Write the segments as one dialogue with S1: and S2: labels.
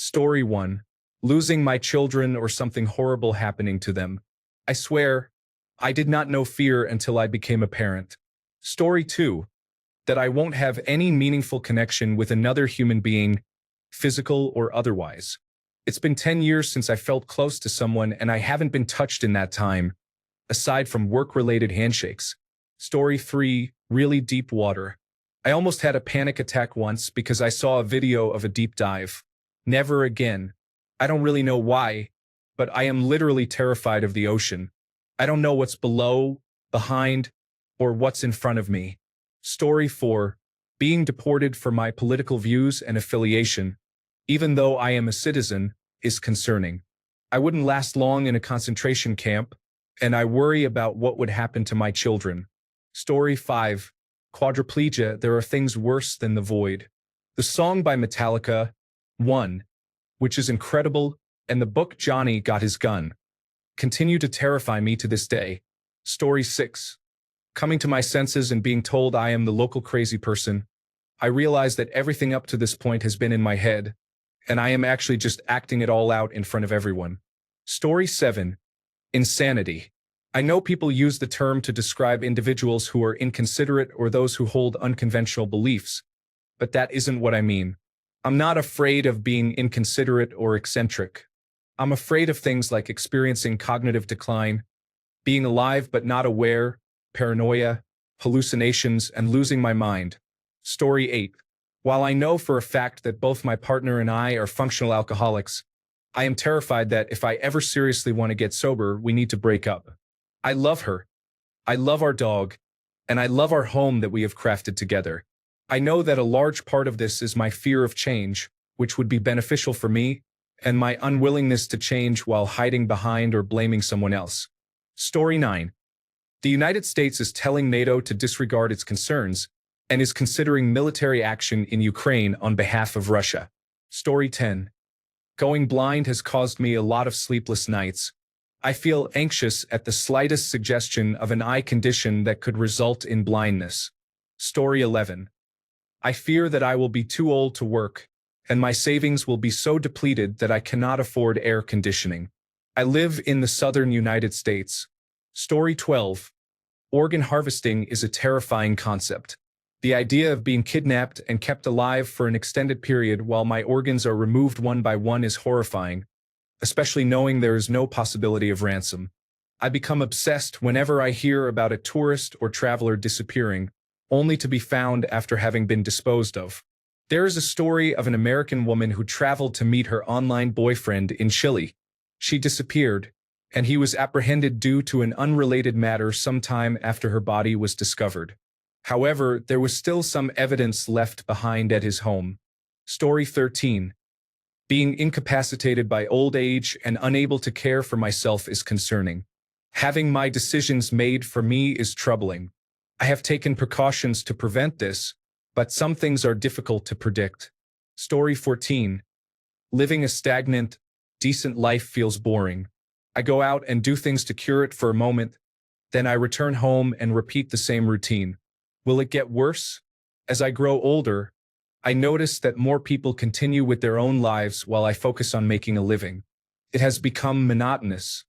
S1: Story 1. Losing my children or something horrible happening to them. I swear, I did not know fear until I became a parent. Story 2. That I won't have any meaningful connection with another human being, physical or otherwise. It's been 10 years since I felt close to someone and I haven't been touched in that time, aside from work-related handshakes. Story 3. Really deep water. I almost had a panic attack once because I saw a video of a deep dive. Never again. I don't really know why, but I am literally terrified of the ocean. I don't know what's below, behind, or what's in front of me. Story 4. Being deported for my political views and affiliation, even though I am a citizen, is concerning. I wouldn't last long in a concentration camp, and I worry about what would happen to my children. Story 5. Quadriplegia. There are things worse than the void. The song by Metallica, One, which is incredible, and the book Johnny Got His Gun, continue to terrify me to this day. Story 6. Coming to my senses and being told I am the local crazy person, I realize that everything up to this point has been in my head, and I am actually just acting it all out in front of everyone. Story 7. Insanity. I know people use the term to describe individuals who are inconsiderate or those who hold unconventional beliefs, but that isn't what I mean. I'm not afraid of being inconsiderate or eccentric. I'm afraid of things like experiencing cognitive decline, being alive but not aware, paranoia, hallucinations, and losing my mind. Story 8. While I know for a fact that both my partner and I are functional alcoholics, I am terrified that if I ever seriously want to get sober, we need to break up. I love her. I love our dog, and I love our home that we have crafted together. I know that a large part of this is my fear of change, which would be beneficial for me, and my unwillingness to change while hiding behind or blaming someone else. Story 9. The United States is telling NATO to disregard its concerns and is considering military action in Ukraine on behalf of Russia. Story 10. Going blind has caused me a lot of sleepless nights. I feel anxious at the slightest suggestion of an eye condition that could result in blindness. Story 11. I fear that I will be too old to work, and my savings will be so depleted that I cannot afford air conditioning. I live in the southern United States. Story 12. Organ harvesting is a terrifying concept. The idea of being kidnapped and kept alive for an extended period while my organs are removed one by one is horrifying, especially knowing there is no possibility of ransom. I become obsessed whenever I hear about a tourist or traveler disappearing, only to be found after having been disposed of. There is a story of an American woman who traveled to meet her online boyfriend in Chile. She disappeared, and he was apprehended due to an unrelated matter sometime after her body was discovered. However, there was still some evidence left behind at his home. Story 13. Being incapacitated by old age and unable to care for myself is concerning. Having my decisions made for me is troubling. I have taken precautions to prevent this, but some things are difficult to predict. Story 14. Living a stagnant, decent life feels boring. I go out and do things to cure it for a moment, then I return home and repeat the same routine. Will it get worse? As I grow older, I notice that more people continue with their own lives while I focus on making a living. It has become monotonous.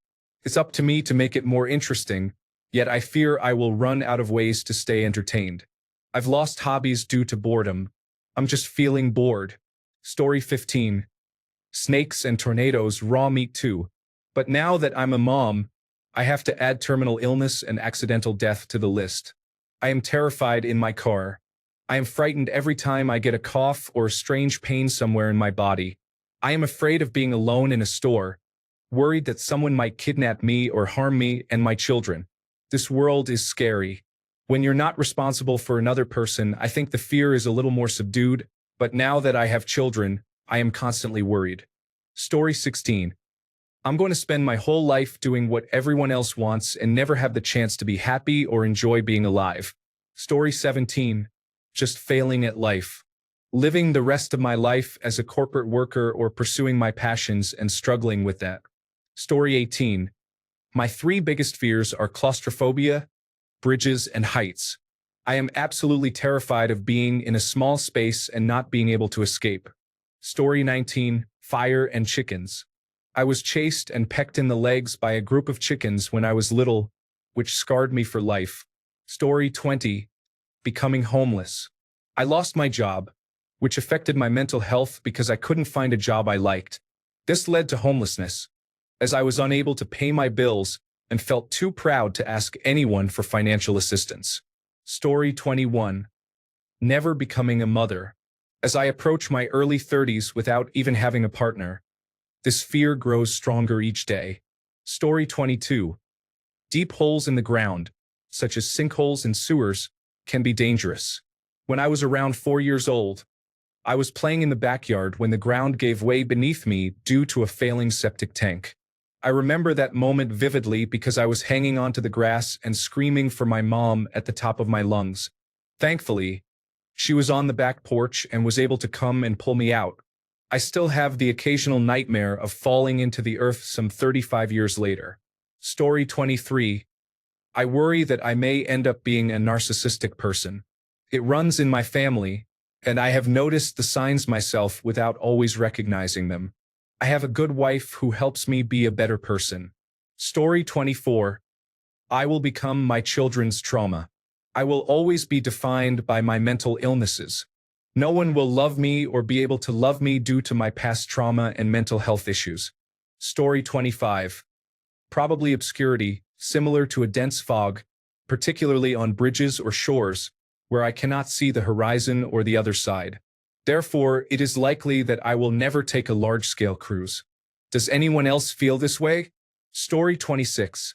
S1: It's up to me to make it more interesting, yet I fear I will run out of ways to stay entertained. I've lost hobbies due to boredom. I'm just feeling bored. Story 15. Snakes and tornadoes, raw meat too. But now that I'm a mom, I have to add terminal illness and accidental death to the list. I am terrified in my car. I am frightened every time I get a cough or a strange pain somewhere in my body. I am afraid of being alone in a store, worried that someone might kidnap me or harm me and my children. This world is scary. When you're not responsible for another person, I think the fear is a little more subdued, but now that I have children, I am constantly worried. Story 16. I'm going to spend my whole life doing what everyone else wants and never have the chance to be happy or enjoy being alive. Story 17. Just failing at life. Living the rest of my life as a corporate worker or pursuing my passions and struggling with that. Story 18. My three biggest fears are claustrophobia, bridges, and heights. I am absolutely terrified of being in a small space and not being able to escape. Story 19. fire, and chickens. I was chased and pecked in the legs by a group of chickens when I was little, which scarred me for life. Story 20. Becoming homeless. I lost my job, which affected my mental health because I couldn't find a job I liked. This led to homelessness, as I was unable to pay my bills and felt too proud to ask anyone for financial assistance. Story 21. Never becoming a mother. As I approach my early 30s without even having a partner, this fear grows stronger each day. Story 22. Deep holes in the ground, such as sinkholes and sewers, can be dangerous. When I was around 4 years old, I was playing in the backyard when the ground gave way beneath me due to a failing septic tank. I remember that moment vividly because I was hanging onto the grass and screaming for my mom at the top of my lungs. Thankfully, she was on the back porch and was able to come and pull me out. I still have the occasional nightmare of falling into the earth some 35 years later. Story 23. I worry that I may end up being a narcissistic person. It runs in my family, and I have noticed the signs myself without always recognizing them. I have a good wife who helps me be a better person. Story 24. I will become my children's trauma. I will always be defined by my mental illnesses. No one will love me or be able to love me due to my past trauma and mental health issues. Story 25. Probably obscurity, similar to a dense fog, particularly on bridges or shores, where I cannot see the horizon or the other side. Therefore, it is likely that I will never take a large-scale cruise. Does anyone else feel this way? Story 26.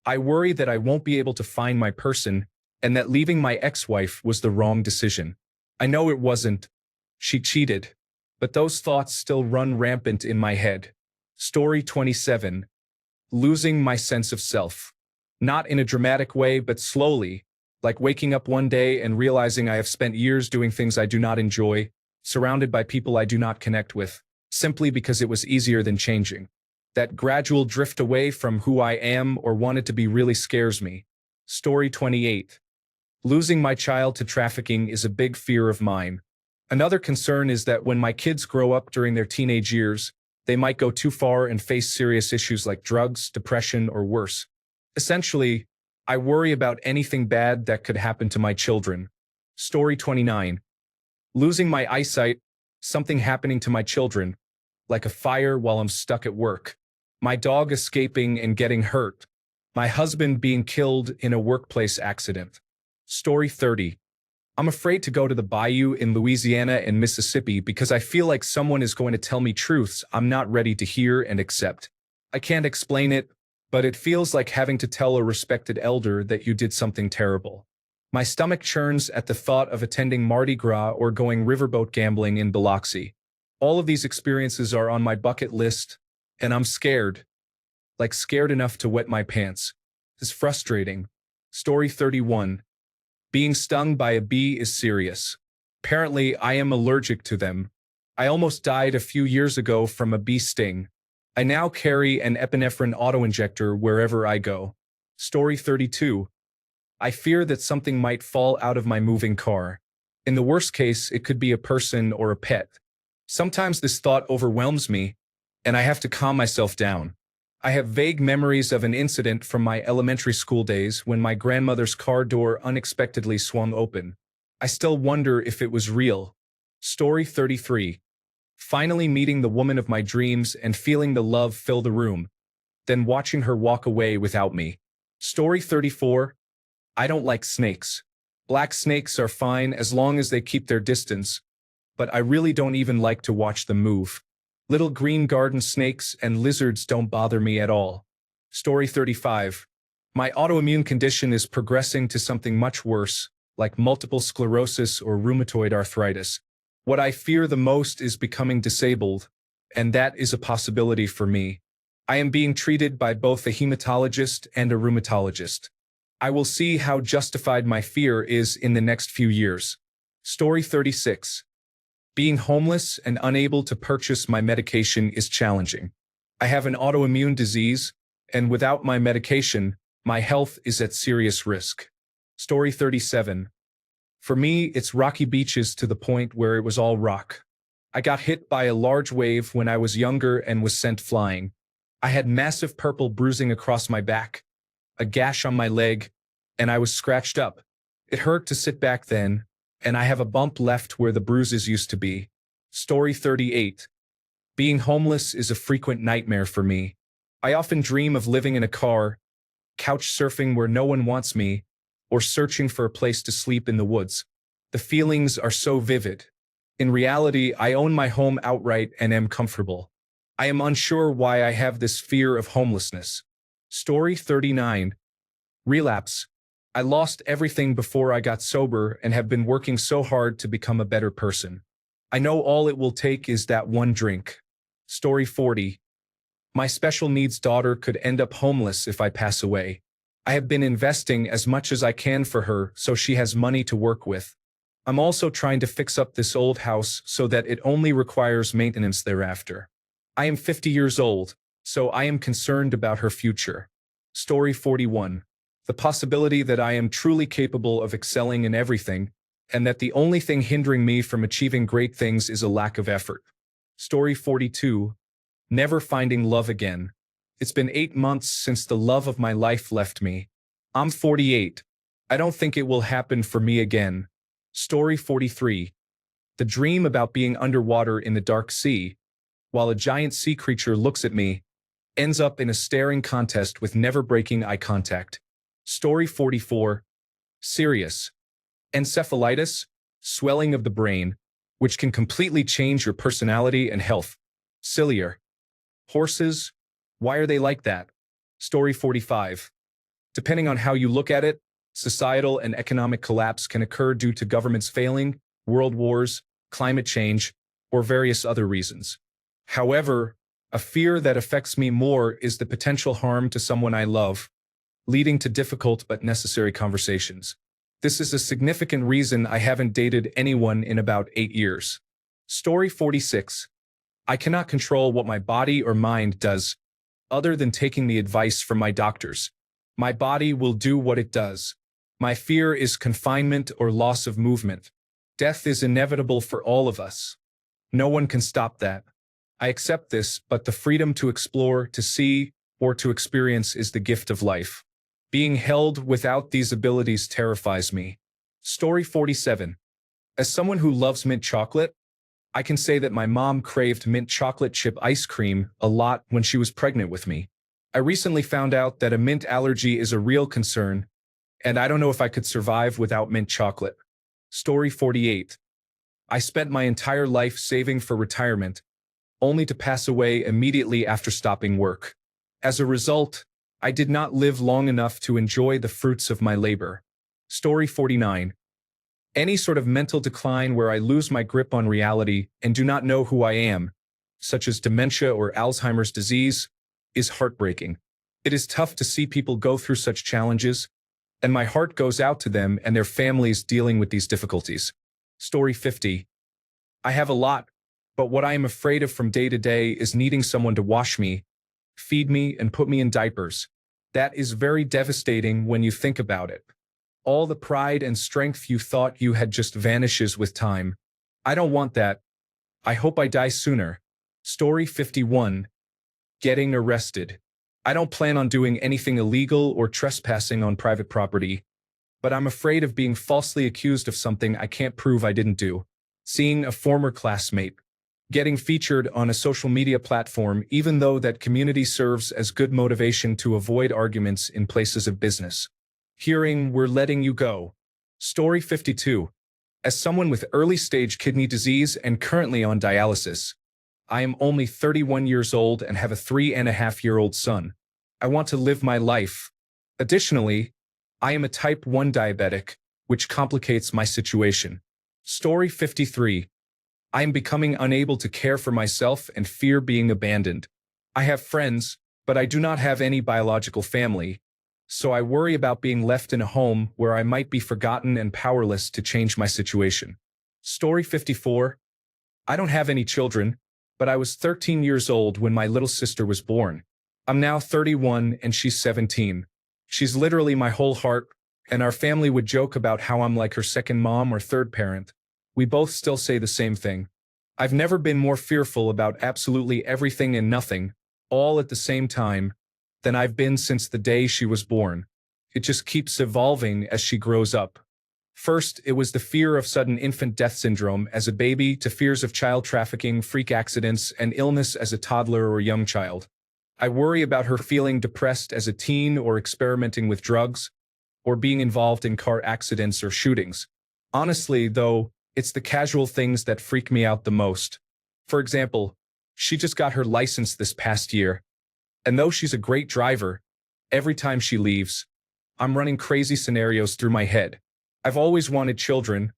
S1: I worry that I won't be able to find my person and that leaving my ex-wife was the wrong decision. I know it wasn't. She cheated. But those thoughts still run rampant in my head. Story 27. Losing my sense of self. Not in a dramatic way, but slowly, like waking up one day and realizing I have spent years doing things I do not enjoy, surrounded by people I do not connect with, simply because it was easier than changing. That gradual drift away from who I am or wanted to be really scares me. Story 28. Losing my child to trafficking is a big fear of mine. Another concern is that when my kids grow up during their teenage years, they might go too far and face serious issues like drugs, depression, or worse. Essentially, I worry about anything bad that could happen to my children. Story 29. Losing my eyesight, something happening to my children, like a fire while I'm stuck at work. My dog escaping and getting hurt. My husband being killed in a workplace accident. Story 30. I'm afraid to go to the bayou in Louisiana and Mississippi because I feel like someone is going to tell me truths I'm not ready to hear and accept. I can't explain it, but it feels like having to tell a respected elder that you did something terrible. My stomach churns at the thought of attending Mardi Gras or going riverboat gambling in Biloxi. All of these experiences are on my bucket list, and I'm scared. Like scared enough to wet my pants. It's frustrating. Story 31. Being stung by a bee is serious. Apparently, I am allergic to them. I almost died a few years ago from a bee sting. I now carry an epinephrine autoinjector wherever I go. Story 32. I fear that something might fall out of my moving car. In the worst case, it could be a person or a pet. Sometimes this thought overwhelms me, and I have to calm myself down. I have vague memories of an incident from my elementary school days when my grandmother's car door unexpectedly swung open. I still wonder if it was real. Story 33. Finally meeting the woman of my dreams and feeling the love fill the room, then watching her walk away without me. Story 34. I don't like snakes. Black snakes are fine as long as they keep their distance, but I really don't even like to watch them move. Little green garden snakes and lizards don't bother me at all. Story 35. My autoimmune condition is progressing to something much worse, like multiple sclerosis or rheumatoid arthritis. What I fear the most is becoming disabled, and that is a possibility for me. I am being treated by both a hematologist and a rheumatologist. I will see how justified my fear is in the next few years. Story 36. Being homeless and unable to purchase my medication is challenging. I have an autoimmune disease, and without my medication, my health is at serious risk. Story 37. For me, it's rocky beaches to the point where it was all rock. I got hit by a large wave when I was younger and was sent flying. I had massive purple bruising across my back, a gash on my leg, and I was scratched up. It hurt to sit back then, and I have a bump left where the bruises used to be. Story 38. Being homeless is a frequent nightmare for me. I often dream of living in a car, couch surfing where no one wants me, or searching for a place to sleep in the woods. The feelings are so vivid. In reality, I own my home outright and am comfortable. I am unsure why I have this fear of homelessness. Story 39. Relapse. I lost everything before I got sober and have been working so hard to become a better person. I know all it will take is that one drink. Story 40. My special needs daughter could end up homeless if I pass away. I have been investing as much as I can for her so she has money to work with. I'm also trying to fix up this old house so that it only requires maintenance thereafter. I am 50 years old, so I am concerned about her future. Story 41. The possibility that I am truly capable of excelling in everything, and that the only thing hindering me from achieving great things is a lack of effort. Story 42. Never finding love again. It's been 8 months since the love of my life left me. I'm 48. I don't think it will happen for me again. Story 43. The dream about being underwater in the dark sea, while a giant sea creature looks at me, ends up in a staring contest with never breaking eye contact. Story 44. Serious. Encephalitis, swelling of the brain, which can completely change your personality and health. Ciliar. Horses, why are they like that? Story 45. Depending on how you look at it, societal and economic collapse can occur due to governments failing, world wars, climate change, or various other reasons. However, a fear that affects me more is the potential harm to someone I love, leading to difficult but necessary conversations. This is a significant reason I haven't dated anyone in about 8 years. Story 46. I cannot control what my body or mind does, other than taking the advice from my doctors. My body will do what it does. My fear is confinement or loss of movement. Death is inevitable for all of us. No one can stop that. I accept this, but the freedom to explore, to see, or to experience is the gift of life. Being held without these abilities terrifies me. Story 47. As someone who loves mint chocolate, I can say that my mom craved mint chocolate chip ice cream a lot when she was pregnant with me. I recently found out that a mint allergy is a real concern, and I don't know if I could survive without mint chocolate. Story 48. I spent my entire life saving for retirement, only to pass away immediately after stopping work. As a result, I did not live long enough to enjoy the fruits of my labor. Story 49. Any sort of mental decline where I lose my grip on reality and do not know who I am, such as dementia or Alzheimer's disease, is heartbreaking. It is tough to see people go through such challenges, and my heart goes out to them and their families dealing with these difficulties. Story 50. I have a lot, but what I am afraid of from day to day is needing someone to wash me, feed me, and put me in diapers. That is very devastating when you think about it. All the pride and strength you thought you had just vanishes with time. I don't want that. I hope I die sooner. Story 51. Getting arrested. I don't plan on doing anything illegal or trespassing on private property, but I'm afraid of being falsely accused of something I can't prove I didn't do. Seeing a former classmate. Getting featured on a social media platform even though that community serves as good motivation to avoid arguments in places of business. Hearing "we're letting you go." Story 52. As someone with early-stage kidney disease and currently on dialysis, I am only 31 years old and have a 3.5-year-old son. I want to live my life. Additionally, I am a type 1 diabetic, which complicates my situation. Story 53. I am becoming unable to care for myself and fear being abandoned. I have friends, but I do not have any biological family, so I worry about being left in a home where I might be forgotten and powerless to change my situation. Story 54. I don't have any children, but I was 13 years old when my little sister was born. I'm now 31 and she's 17. She's literally my whole heart, and our family would joke about how I'm like her second mom or third parent. We both still say the same thing. I've never been more fearful about absolutely everything and nothing, all at the same time, than I've been since the day she was born. It just keeps evolving as she grows up. First, it was the fear of sudden infant death syndrome as a baby to fears of child trafficking, freak accidents, and illness as a toddler or young child. I worry about her feeling depressed as a teen or experimenting with drugs, or being involved in car accidents or shootings. Honestly, though, it's the casual things that freak me out the most. For example, she just got her license this past year, and though she's a great driver, every time she leaves, I'm running crazy scenarios through my head. I've always wanted children,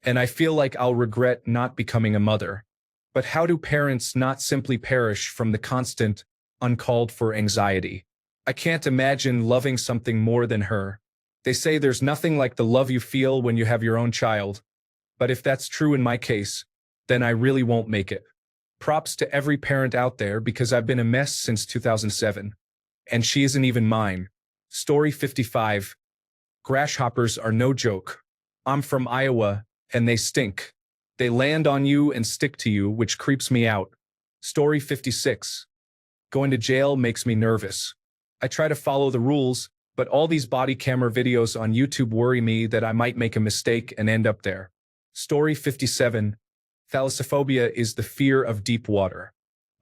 S1: and I feel like I'll regret not becoming a mother. But how do parents not simply perish from the constant, uncalled for anxiety? I can't imagine loving something more than her. They say there's nothing like the love you feel when you have your own child. But if that's true in my case, then I really won't make it. Props to every parent out there because I've been a mess since 2007. And she isn't even mine. Story 55. Grasshoppers are no joke. I'm from Iowa, and they stink. They land on you and stick to you, which creeps me out. Story 56. Going to jail makes me nervous. I try to follow the rules, but all these body camera videos on YouTube worry me that I might make a mistake and end up there. Story 57. Thalassophobia is the fear of deep water.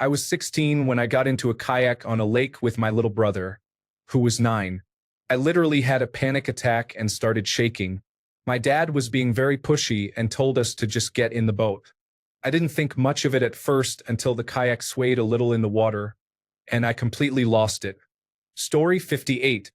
S1: I was 16 when I got into a kayak on a lake with my little brother, who was 9. I literally had a panic attack and started shaking. My dad was being very pushy and told us to just get in the boat. I didn't think much of it at first until the kayak swayed a little in the water, and I completely lost it. Story 58.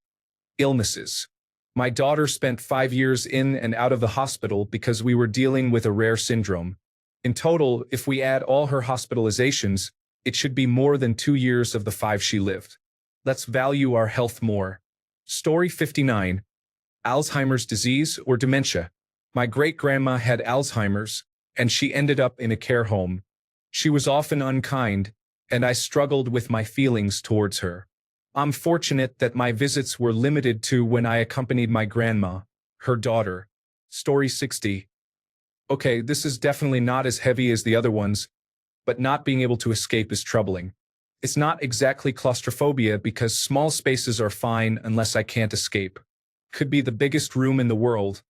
S1: Illnesses. My daughter spent 5 years in and out of the hospital because we were dealing with a rare syndrome. In total, if we add all her hospitalizations, it should be more than 2 years of the 5 she lived. Let's value our health more. Story 59. Alzheimer's disease or dementia. My great-grandma had Alzheimer's, and she ended up in a care home. She was often unkind, and I struggled with my feelings towards her. I'm fortunate that my visits were limited to when I accompanied my grandma, her daughter. Story 60. Okay, this is definitely not as heavy as the other ones, but not being able to escape is troubling. It's not exactly claustrophobia because small spaces are fine unless I can't escape. Could be the biggest room in the world,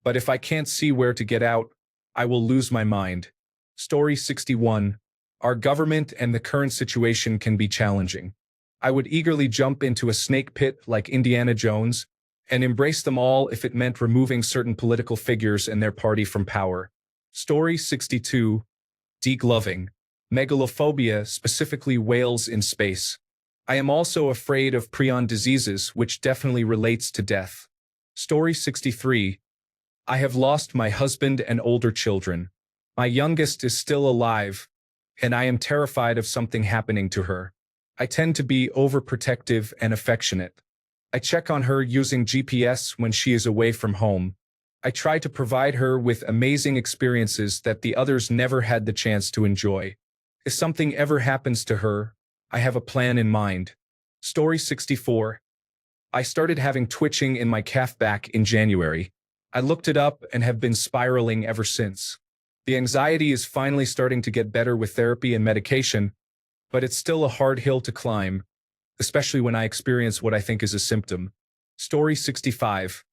S1: but if I can't see where to get out, I will lose my mind. Story 61. Our government and the current situation can be challenging. I would eagerly jump into a snake pit like Indiana Jones and embrace them all if it meant removing certain political figures and their party from power. Story 62. Degloving. Megalophobia, specifically whales in space. I am also afraid of prion diseases, which definitely relates to death. Story 63. I have lost my husband and older children. My youngest is still alive, and I am terrified of something happening to her. I tend to be overprotective and affectionate. I check on her using GPS when she is away from home. I try to provide her with amazing experiences that the others never had the chance to enjoy. If something ever happens to her, I have a plan in mind. Story 64. I started having twitching in my calf back in January. I looked it up and have been spiraling ever since. The anxiety is finally starting to get better with therapy and medication, but it's still a hard hill to climb, especially when I experience what I think is a symptom. Story 65.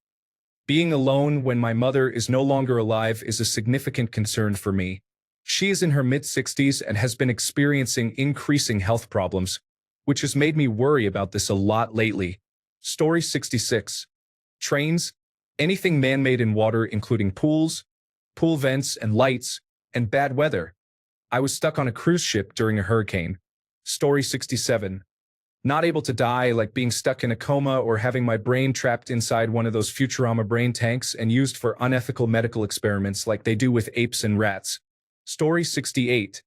S1: Being alone when my mother is no longer alive is a significant concern for me. She is in her mid-60s and has been experiencing increasing health problems, which has made me worry about this a lot lately. Story 66. Trains, anything man-made in water including pools, pool vents and lights, and bad weather. I was stuck on a cruise ship during a hurricane. Story 67. Not able to die, like being stuck in a coma or having my brain trapped inside one of those Futurama brain tanks and used for unethical medical experiments like they do with apes and rats. Story 68.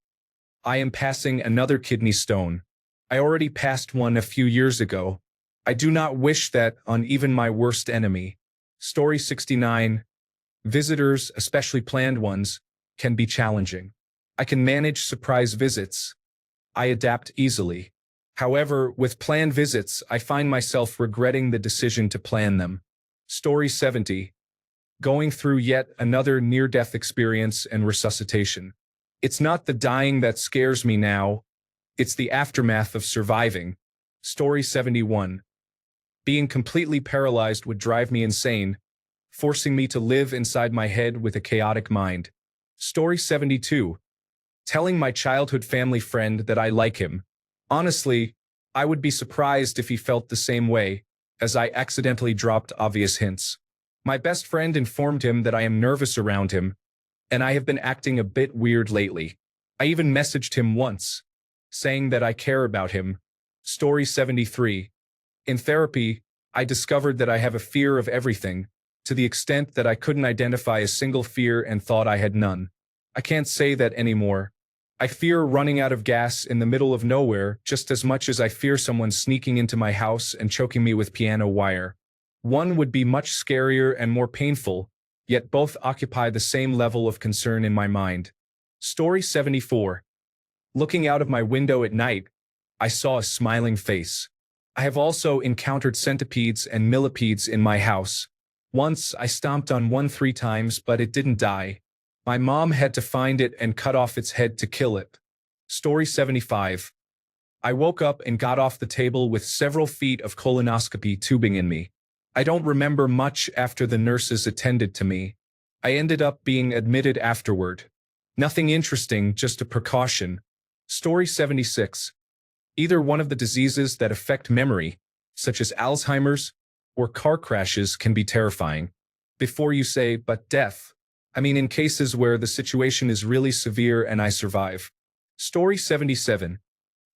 S1: I am passing another kidney stone. I already passed one a few years ago. I do not wish that on even my worst enemy. Story 69. Visitors, especially planned ones, can be challenging. I can manage surprise visits. I adapt easily. However, with planned visits, I find myself regretting the decision to plan them. Story 70. Going through yet another near-death experience and resuscitation. It's not the dying that scares me now, it's the aftermath of surviving. Story 71. Being completely paralyzed would drive me insane, forcing me to live inside my head with a chaotic mind. Story 72. Telling my childhood family friend that I like him. Honestly, I would be surprised if he felt the same way, as I accidentally dropped obvious hints. My best friend informed him that I am nervous around him, and I have been acting a bit weird lately. I even messaged him once, saying that I care about him. Story 73. In therapy, I discovered that I have a fear of everything, to the extent that I couldn't identify a single fear and thought I had none. I can't say that anymore. I fear running out of gas in the middle of nowhere just as much as I fear someone sneaking into my house and choking me with piano wire. One would be much scarier and more painful, yet both occupy the same level of concern in my mind. Story 74. Looking out of my window at night, I saw a smiling face. I have also encountered centipedes and millipedes in my house. Once, I stomped on one 3 times, but it didn't die. My mom had to find it and cut off its head to kill it. Story 75. I woke up and got off the table with several feet of colonoscopy tubing in me. I don't remember much after the nurses attended to me. I ended up being admitted afterward. Nothing interesting, just a precaution. Story 76. Either one of the diseases that affect memory, such as Alzheimer's or car crashes, can be terrifying. Before you say, but death, I mean in cases where the situation is really severe and I survive. Story 77.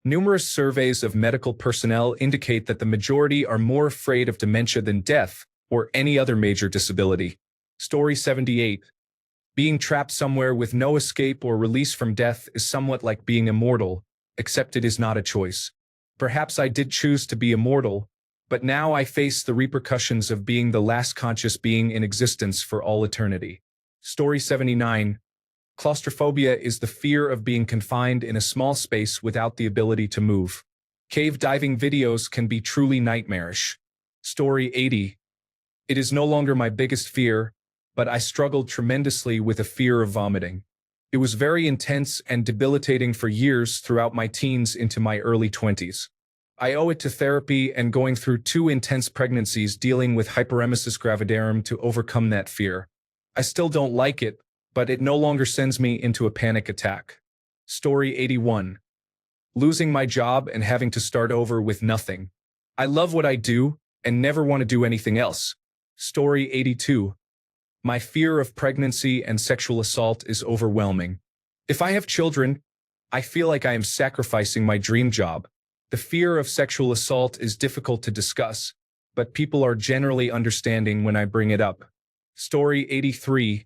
S1: Numerous surveys of medical personnel indicate that the majority are more afraid of dementia than death or any other major disability. Story 78. Being trapped somewhere with no escape or release from death is somewhat like being immortal, except it is not a choice. Perhaps I did choose to be immortal, but now I face the repercussions of being the last conscious being in existence for all eternity. Story 79. Claustrophobia is the fear of being confined in a small space without the ability to move. Cave diving videos can be truly nightmarish. Story 80. It is no longer my biggest fear, but I struggled tremendously with a fear of vomiting. It was very intense and debilitating for years throughout my teens into my early 20s. I owe it to therapy and going through 2 intense pregnancies dealing with hyperemesis gravidarum to overcome that fear. I still don't like it, but it no longer sends me into a panic attack. Story 81. Losing my job and having to start over with nothing. I love what I do and never want to do anything else. Story 82. My fear of pregnancy and sexual assault is overwhelming. If I have children, I feel like I am sacrificing my dream job. The fear of sexual assault is difficult to discuss, but people are generally understanding when I bring it up. Story 83.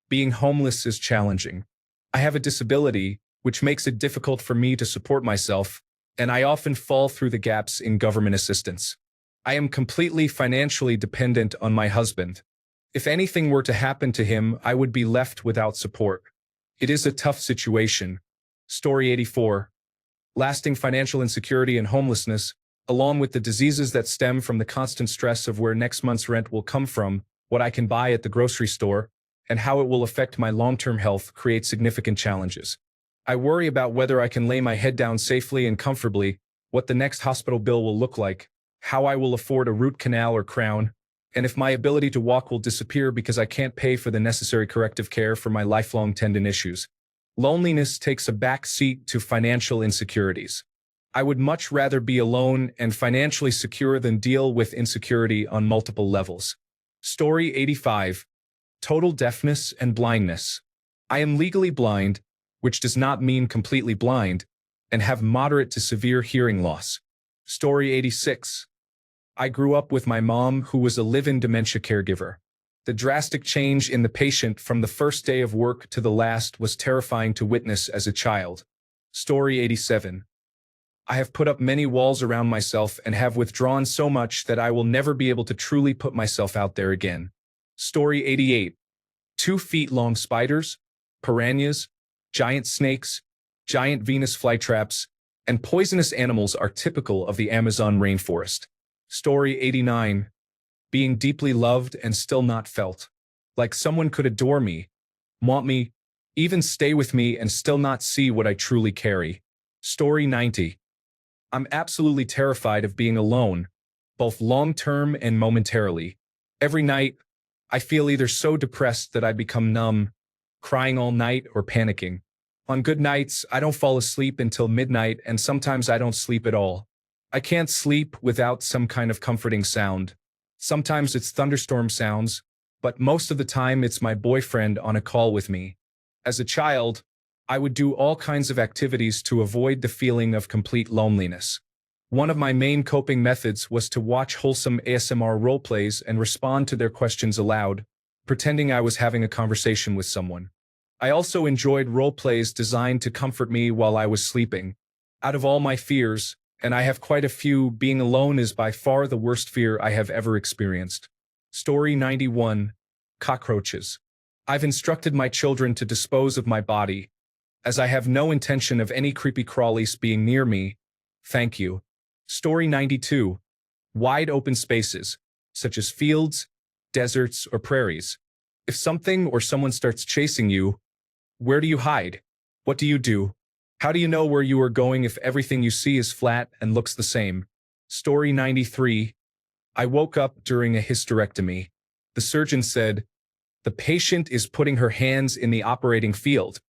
S1: Being homeless is challenging. I have a disability, which makes it difficult for me to support myself, and I often fall through the gaps in government assistance. I am completely financially dependent on my husband. If anything were to happen to him, I would be left without support. It is a tough situation. Story 84. Lasting financial insecurity and homelessness, along with the diseases that stem from the constant stress of where next month's rent will come from, what I can buy at the grocery store, and how it will affect my long-term health, create significant challenges. I worry about whether I can lay my head down safely and comfortably, what the next hospital bill will look like, how I will afford a root canal or crown, and if my ability to walk will disappear because I can't pay for the necessary corrective care for my lifelong tendon issues. Loneliness takes a back seat to financial insecurities. I would much rather be alone and financially secure than deal with insecurity on multiple levels. Story 85. Total deafness and blindness. I am legally blind, which does not mean completely blind, and have moderate to severe hearing loss. Story 86. I grew up with my mom, who was a live-in dementia caregiver. The drastic change in the patient from the first day of work to the last was terrifying to witness as a child. Story 87. I have put up many walls around myself and have withdrawn so much that I will never be able to truly put myself out there again. Story 88. 2 feet long spiders, piranhas, giant snakes, giant Venus flytraps, and poisonous animals are typical of the Amazon rainforest. Story 89. Being deeply loved and still not felt. Like someone could adore me, want me, Even stay with me and still not see what I truly carry. Story 90. I'm absolutely terrified of being alone, both long-term and momentarily. Every night, I feel either so depressed that I become numb, crying all night, or panicking. On good nights, I don't fall asleep until midnight, and sometimes I don't sleep at all. I can't sleep without some kind of comforting sound. Sometimes it's thunderstorm sounds, but most of the time it's my boyfriend on a call with me. As a child, I would do all kinds of activities to avoid the feeling of complete loneliness. One of my main coping methods was to watch wholesome ASMR roleplays and respond to their questions aloud, pretending I was having a conversation with someone. I also enjoyed roleplays designed to comfort me while I was sleeping. Out of all my fears, and I have quite a few, being alone is by far the worst fear I have ever experienced. Story 91. Cockroaches. I've instructed my children to dispose of my body, as I have no intention of any creepy crawlies being near me. Thank you. Story 92. Wide open spaces, such as fields, deserts, or prairies. If something or someone starts chasing you, where do you hide? What do you do? How do you know where you are going if everything you see is flat and looks the same? Story 93. I woke up during a hysterectomy. The surgeon said, "The patient is putting her hands in the operating field."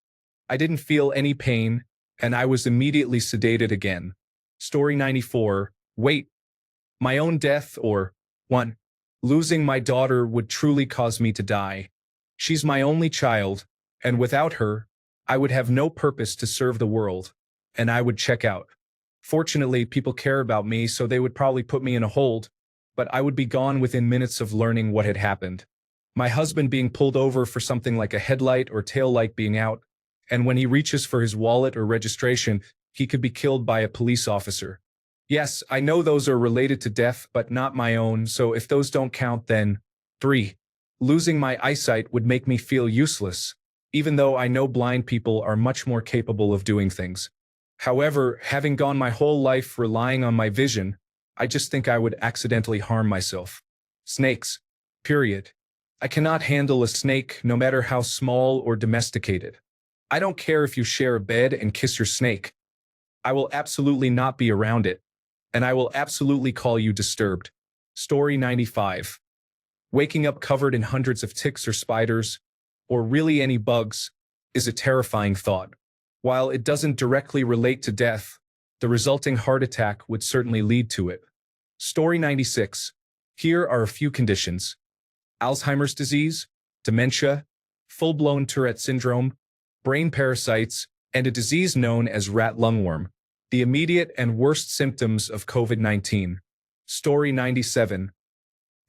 S1: I didn't feel any pain, and I was immediately sedated again. Story 94. Wait. My own death or 1. Losing my daughter would truly cause me to die. She's my only child, and without her, I would have no purpose to serve the world, and I would check out. Fortunately, people care about me, so they would probably put me in a hold, but I would be gone within minutes of learning what had happened. My husband being pulled over for something like a headlight or tail light being out, and when he reaches for his wallet or registration, he could be killed by a police officer. Yes, I know those are related to death, but not my own, so if those don't count, then 3. Losing my eyesight would make me feel useless, even though I know blind people are much more capable of doing things. However, having gone my whole life relying on my vision, I just think I would accidentally harm myself. Snakes. Period. I cannot handle a snake, no matter how small or domesticated. I don't care if you share a bed and kiss your snake. I will absolutely not be around it, and I will absolutely call you disturbed. Story 95. Waking up covered in hundreds of ticks or spiders, or really any bugs, is a terrifying thought. While it doesn't directly relate to death, the resulting heart attack would certainly lead to it. Story 96. Here are a few conditions: Alzheimer's disease, dementia, full-blown Tourette syndrome, brain parasites, and a disease known as rat lungworm, the immediate and worst symptoms of COVID-19. Story 97.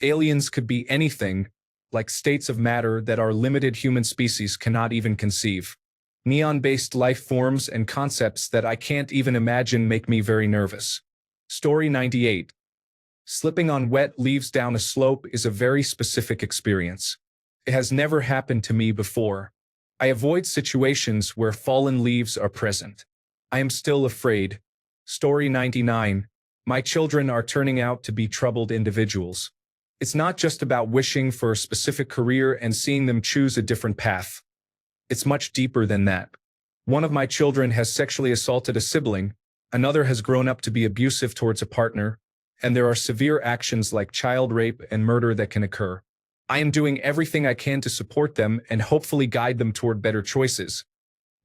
S1: Aliens could be anything, like states of matter that our limited human species cannot even conceive. Neon-based life forms and concepts that I can't even imagine make me very nervous. Story 98. Slipping on wet leaves down a slope is a very specific experience. It has never happened to me before. I avoid situations where fallen leaves are present. I am still afraid. Story 99. My children are turning out to be troubled individuals. It's not just about wishing for a specific career and seeing them choose a different path. It's much deeper than that. One of my children has sexually assaulted a sibling, another has grown up to be abusive towards a partner, and there are severe actions like child rape and murder that can occur. I am doing everything I can to support them and hopefully guide them toward better choices.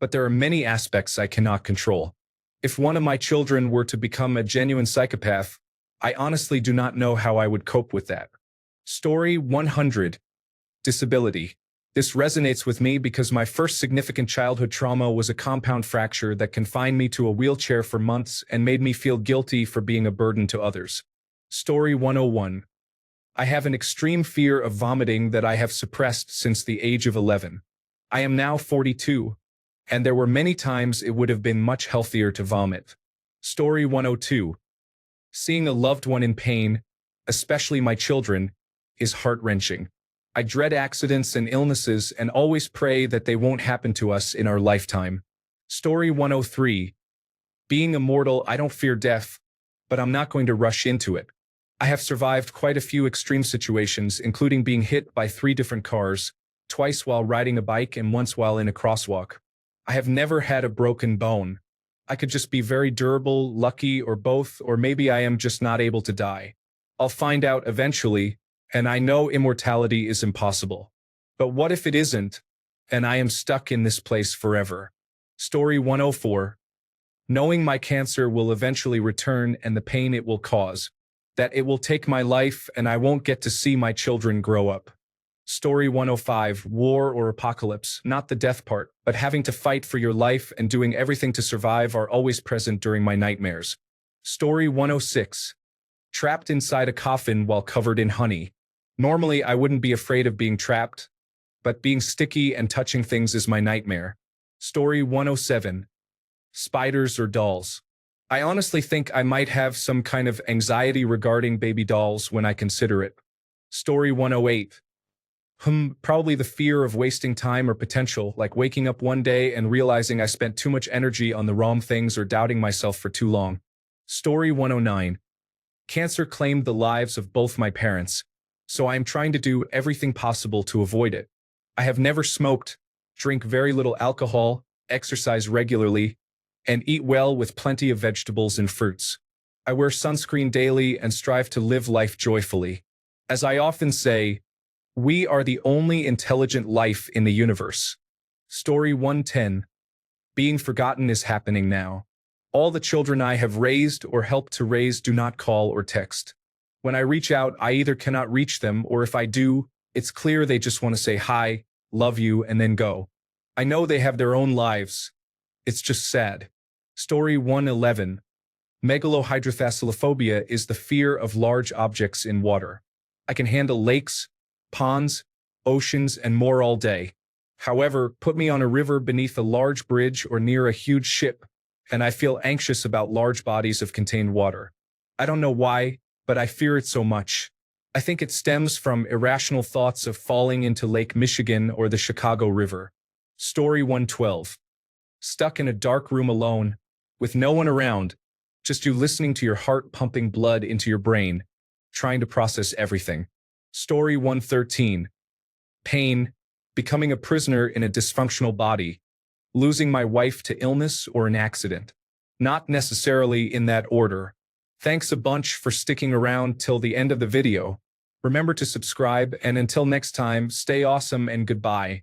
S1: But there are many aspects I cannot control. If one of my children were to become a genuine psychopath, I honestly do not know how I would cope with that. Story 100. Disability. This resonates with me because my first significant childhood trauma was a compound fracture that confined me to a wheelchair for months and made me feel guilty for being a burden to others. Story 101. I have an extreme fear of vomiting that I have suppressed since the age of 11. I am now 42, and there were many times it would have been much healthier to vomit. Story 102. Seeing a loved one in pain, especially my children, is heart-wrenching. I dread accidents and illnesses and always pray that they won't happen to us in our lifetime. Story 103. Being immortal, I don't fear death, but I'm not going to rush into it. I have survived quite a few extreme situations, including being hit by 3 different cars, twice while riding a bike and once while in a crosswalk. I have never had a broken bone. I could just be very durable, lucky, or both, or maybe I am just not able to die. I'll find out eventually, and I know immortality is impossible. But what if it isn't, and I am stuck in this place forever? Story 104. Knowing my cancer will eventually return and the pain it will cause, that it will take my life and I won't get to see my children grow up. Story 105, war or apocalypse, not the death part, but having to fight for your life and doing everything to survive are always present during my nightmares. Story 106, trapped inside a coffin while covered in honey. Normally, I wouldn't be afraid of being trapped, but being sticky and touching things is my nightmare. Story 107, spiders or dolls. I honestly think I might have some kind of anxiety regarding baby dolls when I consider it. Story 108. Probably the fear of wasting time or potential, like waking up one day and realizing I spent too much energy on the wrong things or doubting myself for too long. Story 109. Cancer claimed the lives of both my parents, so I am trying to do everything possible to avoid it. I have never smoked, drink very little alcohol, exercise regularly, and eat well with plenty of vegetables and fruits. I wear sunscreen daily and strive to live life joyfully. As I often say, we are the only intelligent life in the universe. Story 110. Being forgotten is happening now. All the children I have raised or helped to raise do not call or text. When I reach out, I either cannot reach them, or if I do, it's clear they just want to say hi, love you, and then go. I know they have their own lives. It's just sad. Story 111. Megalohydrothalassalophobia is the fear of large objects in water. I can handle lakes, ponds, oceans, and more all day. However, put me on a river beneath a large bridge or near a huge ship, and I feel anxious about large bodies of contained water. I don't know why, but I fear it so much. I think it stems from irrational thoughts of falling into Lake Michigan or the Chicago River. Story 112. Stuck in a dark room alone, with no one around, just you listening to your heart pumping blood into your brain, trying to process everything. Story 113. Pain, becoming a prisoner in a dysfunctional body, losing my wife to illness or an accident. Not necessarily in that order. Thanks a bunch for sticking around till the end of the video. Remember to subscribe, and until next time, stay awesome and goodbye.